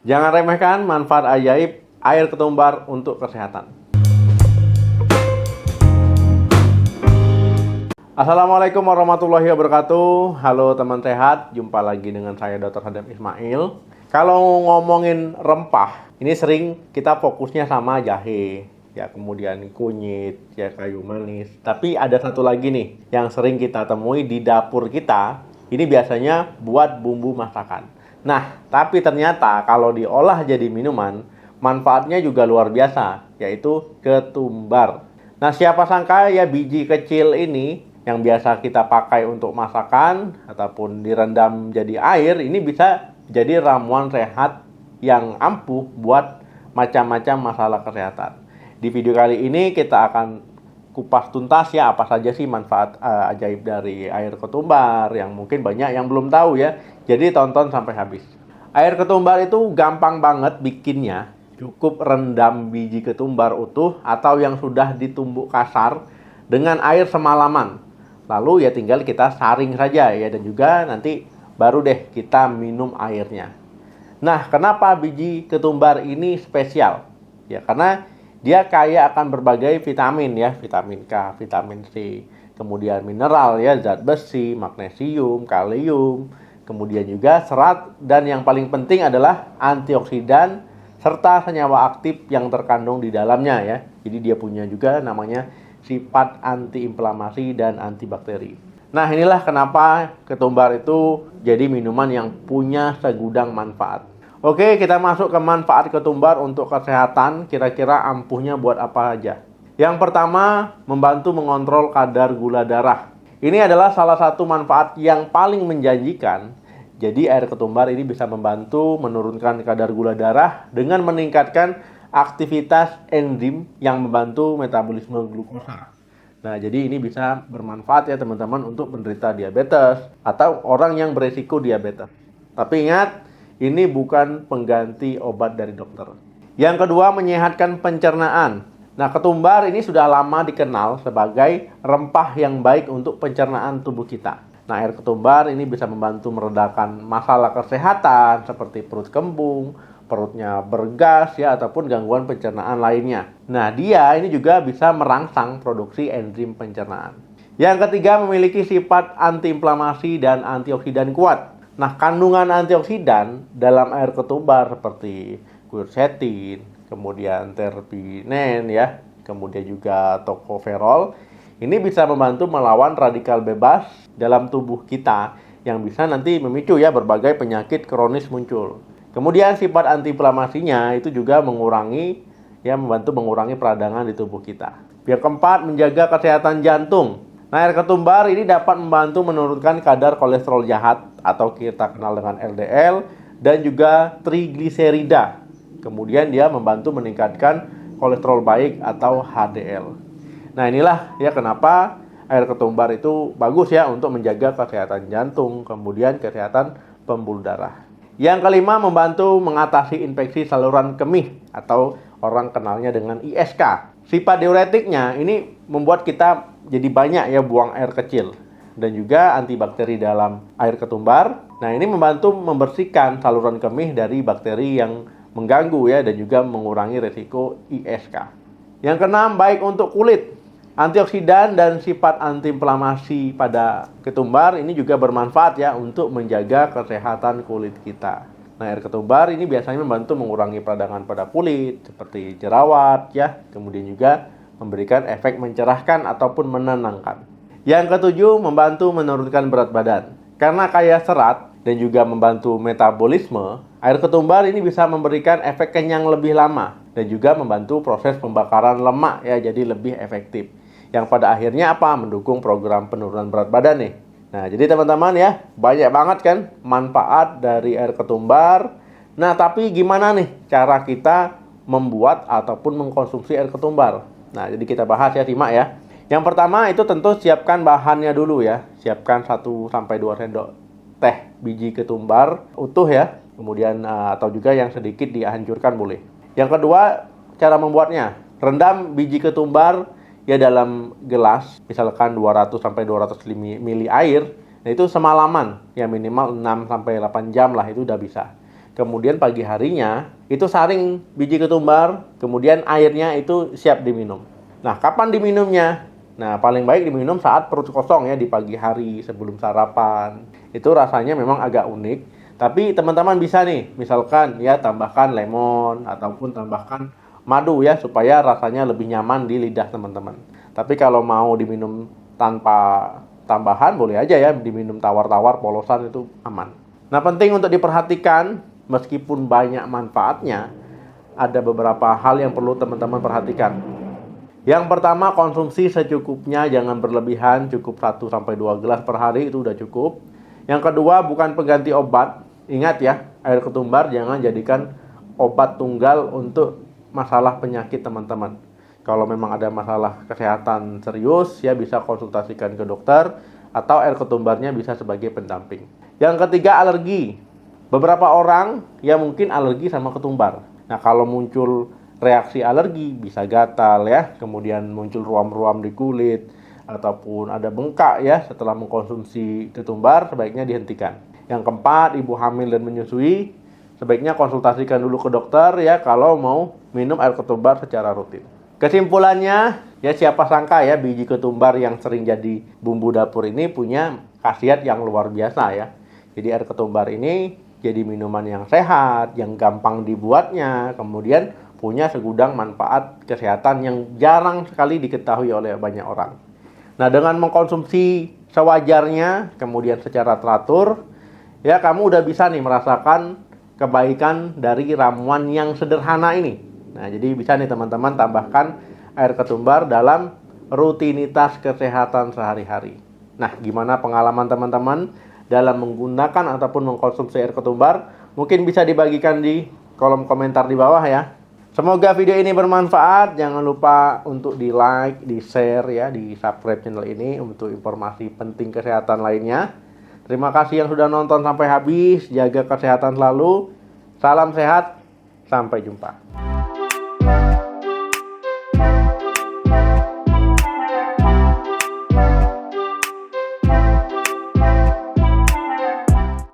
Jangan remehkan manfaat ajaib air ketumbar untuk kesehatan. Assalamualaikum warahmatullahi wabarakatuh. Halo teman sehat, jumpa lagi dengan saya Dr. Hadam Ismail. Kalau ngomongin rempah, ini sering kita fokusnya sama jahe, ya kemudian kunyit, ya kayu manis. Tapi ada satu lagi nih yang sering kita temui di dapur kita. Ini biasanya buat bumbu masakan. Nah, tapi ternyata kalau diolah jadi minuman, manfaatnya juga luar biasa, yaitu ketumbar. Nah, siapa sangka ya biji kecil ini yang biasa kita pakai untuk masakan ataupun direndam jadi air, ini bisa jadi ramuan sehat yang ampuh buat macam-macam masalah kesehatan. Di video kali ini kita akan kupas tuntas ya apa saja sih manfaat ajaib dari air ketumbar yang mungkin banyak yang belum tahu ya. Jadi tonton sampai habis. Air ketumbar itu gampang banget bikinnya. Cukup rendam biji ketumbar utuh atau yang sudah ditumbuk kasar dengan air semalaman. Lalu ya tinggal kita saring saja ya, dan juga nanti baru deh kita minum airnya. Nah, kenapa biji ketumbar ini spesial? Ya karena dia kaya akan berbagai vitamin ya, vitamin K, vitamin C, kemudian mineral ya, zat besi, magnesium, kalium, kemudian juga serat, dan yang paling penting adalah antioksidan serta senyawa aktif yang terkandung di dalamnya ya. Jadi dia punya juga namanya sifat antiinflamasi dan antibakteri. Nah, inilah kenapa ketumbar itu jadi minuman yang punya segudang manfaat. Oke, kita masuk ke manfaat ketumbar untuk kesehatan. Kira-kira ampuhnya buat apa aja? Yang pertama, membantu mengontrol kadar gula darah. Ini adalah salah satu manfaat yang paling menjanjikan. Jadi air ketumbar ini bisa membantu menurunkan kadar gula darah dengan meningkatkan aktivitas enzim yang membantu metabolisme glukosa. Nah, jadi ini bisa bermanfaat ya teman-teman untuk penderita diabetes atau orang yang beresiko diabetes. Tapi ingat, ini bukan pengganti obat dari dokter. Yang kedua, menyehatkan pencernaan. Nah, ketumbar ini sudah lama dikenal sebagai rempah yang baik untuk pencernaan tubuh kita. Nah, air ketumbar ini bisa membantu meredakan masalah kesehatan seperti perut kembung, perutnya bergas ya, ataupun gangguan pencernaan lainnya. Nah, dia ini juga bisa merangsang produksi enzim pencernaan. Yang ketiga, memiliki sifat antiinflamasi dan antioksidan kuat. Nah, kandungan antioksidan dalam air ketumbar seperti quercetin, kemudian terpinen ya, kemudian juga tocopherol, ini bisa membantu melawan radikal bebas dalam tubuh kita yang bisa nanti memicu ya berbagai penyakit kronis muncul. Kemudian sifat antiinflamasinya itu juga membantu mengurangi peradangan di tubuh kita. Yang keempat, menjaga kesehatan jantung. Nah, air ketumbar ini dapat membantu menurunkan kadar kolesterol jahat atau kita kenal dengan LDL dan juga trigliserida. Kemudian dia membantu meningkatkan kolesterol baik atau HDL. Nah, inilah ya kenapa air ketumbar itu bagus ya untuk menjaga kesehatan jantung, kemudian kesehatan pembuluh darah. Yang kelima, membantu mengatasi infeksi saluran kemih atau orang kenalnya dengan ISK. Sifat diuretiknya ini membuat kita jadi banyak ya buang air kecil, dan juga antibakteri dalam air ketumbar. Nah, ini membantu membersihkan saluran kemih dari bakteri yang mengganggu ya, dan juga mengurangi resiko ISK. Yang keenam, baik untuk kulit. Antioksidan dan sifat antiinflamasi pada ketumbar ini juga bermanfaat ya untuk menjaga kesehatan kulit kita. Nah, air ketumbar ini biasanya membantu mengurangi peradangan pada kulit seperti jerawat ya, kemudian juga memberikan efek mencerahkan ataupun menenangkan. Yang ketujuh, membantu menurunkan berat badan. Karena kaya serat dan juga membantu metabolisme, air ketumbar ini bisa memberikan efek kenyang lebih lama dan juga membantu proses pembakaran lemak ya, jadi lebih efektif. Yang pada akhirnya apa? Mendukung program penurunan berat badan nih. Nah, jadi teman-teman ya, banyak banget kan manfaat dari air ketumbar. Nah, tapi gimana nih cara kita membuat ataupun mengkonsumsi air ketumbar? Nah, jadi kita bahas ya, simak ya. Yang pertama itu tentu siapkan bahannya dulu ya. Siapkan 1-2 sendok teh biji ketumbar utuh ya. Kemudian atau juga yang sedikit dihancurkan boleh. Yang kedua, cara membuatnya. Rendam biji ketumbar ya dalam gelas, misalkan 200-200 ml air. Nah, itu semalaman, ya minimal 6-8 jam lah, itu udah bisa. kemudian pagi harinya itu saring biji ketumbar, kemudian airnya itu siap diminum. Nah, kapan diminumnya? Nah, paling baik diminum saat perut kosong ya, di pagi hari sebelum sarapan. Itu rasanya memang agak unik, tapi teman-teman bisa nih, misalkan ya tambahkan lemon ataupun tambahkan madu ya, supaya rasanya lebih nyaman di lidah teman-teman. Tapi kalau mau diminum tanpa tambahan, boleh aja ya, diminum tawar-tawar polosan itu aman. Nah, penting untuk diperhatikan, meskipun banyak manfaatnya, ada beberapa hal yang perlu teman-teman perhatikan. Yang pertama, konsumsi secukupnya, jangan berlebihan, cukup 1-2 gelas per hari itu udah cukup. Yang kedua, bukan pengganti obat. Ingat ya, air ketumbar jangan jadikan obat tunggal untuk masalah penyakit teman-teman. Kalau memang ada masalah kesehatan serius, ya bisa konsultasikan ke dokter, atau air ketumbarnya bisa sebagai pendamping. Yang ketiga, alergi. Beberapa orang ya mungkin alergi sama ketumbar. Nah, kalau muncul reaksi alergi, bisa gatal ya, kemudian muncul ruam-ruam di kulit, ataupun ada bengkak ya setelah mengkonsumsi ketumbar, sebaiknya dihentikan. Yang keempat, ibu hamil dan menyusui, sebaiknya konsultasikan dulu ke dokter ya kalau mau minum air ketumbar secara rutin. Kesimpulannya, ya siapa sangka ya biji ketumbar yang sering jadi bumbu dapur ini punya khasiat yang luar biasa ya. Jadi air ketumbar ini jadi minuman yang sehat, yang gampang dibuatnya, kemudian punya segudang manfaat kesehatan yang jarang sekali diketahui oleh banyak orang. Nah, dengan mengkonsumsi sewajarnya, kemudian secara teratur, ya kamu udah bisa nih merasakan kebaikan dari ramuan yang sederhana ini. Nah, jadi bisa nih teman-teman tambahkan air ketumbar dalam rutinitas kesehatan sehari-hari. Nah, gimana pengalaman teman-teman dalam menggunakan ataupun mengkonsumsi air ketumbar? Mungkin bisa dibagikan di kolom komentar di bawah ya. Semoga video ini bermanfaat. Jangan lupa untuk di like, di share ya, di subscribe channel ini untuk informasi penting kesehatan lainnya. Terima kasih yang sudah nonton sampai habis. Jaga kesehatan selalu. Salam sehat. Sampai jumpa.